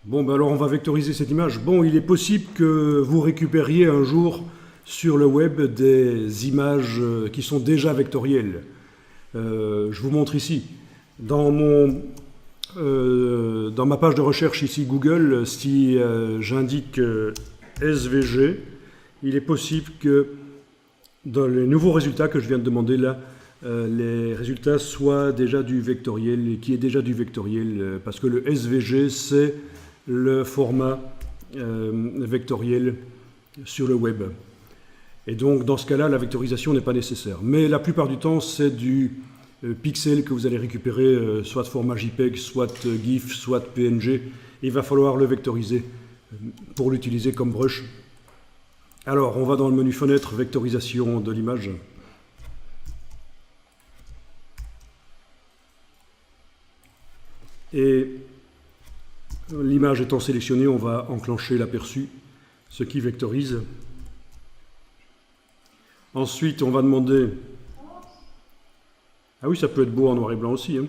Bon, ben alors on va vectoriser cette image. Bon, il est possible que vous récupériez un jour sur le web des images qui sont déjà vectorielles. Je vous montre ici. Dans ma page de recherche ici Google, si j'indique SVG, il est possible que dans les nouveaux résultats que je viens de demander là, les résultats soient déjà du vectoriel et qui est déjà du vectoriel, parce que le SVG c'est le format vectoriel sur le web. Et donc dans ce cas-là, la vectorisation n'est pas nécessaire. Mais la plupart du temps, c'est du pixel que vous allez récupérer, soit format JPEG, soit GIF, soit PNG. Il va falloir le vectoriser pour l'utiliser comme brush. Alors, on va dans le menu fenêtre, vectorisation de l'image. Et l'image étant sélectionnée, on va enclencher l'aperçu, ce qui vectorise. Ensuite, on va demander... Ah oui, ça peut être beau en noir et blanc aussi. Hein.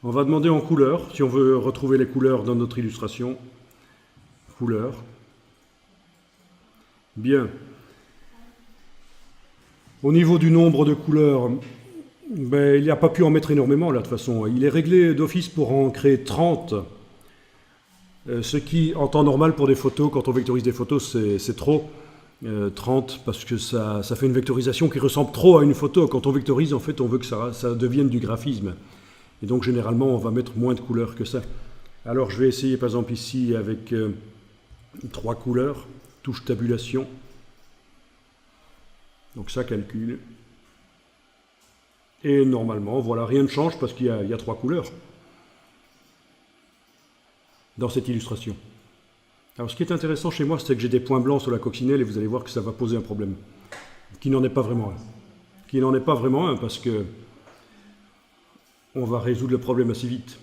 On va demander en couleur, si on veut retrouver les couleurs dans notre illustration. Couleur. Bien. Au niveau du nombre de couleurs, ben, il n'a pas pu en mettre énormément là de toute façon. Il est réglé d'office pour en créer 30. Ce qui, en temps normal pour des photos, quand on vectorise des photos, c'est trop. 30 parce que ça fait une vectorisation qui ressemble trop à une photo. Quand on vectorise, en fait, on veut que ça devienne du graphisme. Et donc, généralement, on va mettre moins de couleurs que ça. Alors, je vais essayer, par exemple, ici, avec 3 couleurs. Touche tabulation. Donc, ça calcule. Et normalement, voilà, rien ne change parce qu'il y a 3 couleurs dans cette illustration. Alors, ce qui est intéressant chez moi, c'est que j'ai des points blancs sur la coccinelle et vous allez voir que ça va poser un problème. Qui n'en est pas vraiment un. Qui n'en est pas vraiment un parce que on va résoudre le problème assez vite.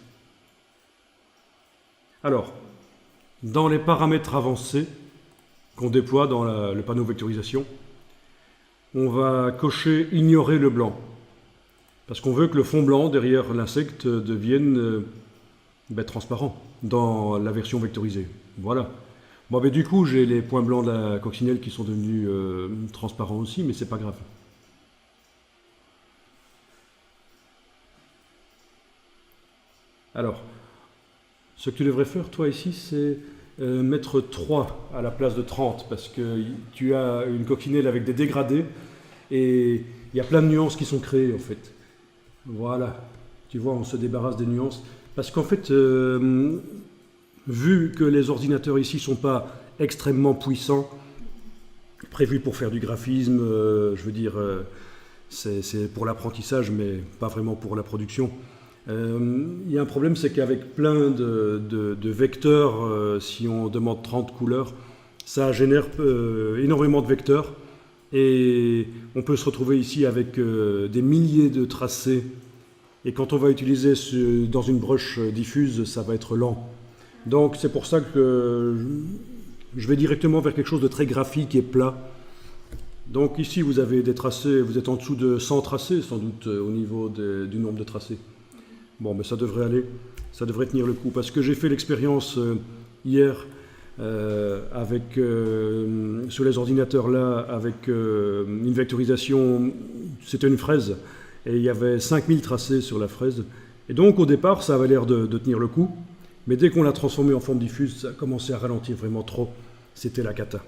Alors, dans les paramètres avancés qu'on déploie dans le panneau vectorisation, on va cocher ignorer le blanc. Parce qu'on veut que le fond blanc derrière l'insecte devienne transparent dans la version vectorisée. Voilà. Bon, mais du coup, j'ai les points blancs de la coccinelle qui sont devenus transparents aussi, mais c'est pas grave. Alors, ce que tu devrais faire, toi, ici, c'est mettre 3 à la place de 30, parce que tu as une coccinelle avec des dégradés, et il y a plein de nuances qui sont créées, en fait. Voilà. Tu vois, on se débarrasse des nuances. Parce qu'en fait... vu que les ordinateurs ici ne sont pas extrêmement puissants, prévus pour faire du graphisme, je veux dire, c'est pour l'apprentissage, mais pas vraiment pour la production. Il y a un problème, c'est qu'avec plein de vecteurs, si on demande 30 couleurs, ça génère énormément de vecteurs, et on peut se retrouver ici avec des milliers de tracés, et quand on va utiliser dans une brush diffuse, ça va être lent. Donc c'est pour ça que je vais directement vers quelque chose de très graphique et plat. Donc ici vous avez des tracés, vous êtes en dessous de 100 tracés sans doute au niveau du nombre de tracés. Bon, mais ça devrait aller, ça devrait tenir le coup. Parce que j'ai fait l'expérience hier sur les ordinateurs là avec une vectorisation, c'était une fraise et il y avait 5000 tracés sur la fraise. Et donc au départ ça avait l'air de tenir le coup. Mais dès qu'on l'a transformé en forme diffuse, ça a commencé à ralentir vraiment trop. C'était la cata.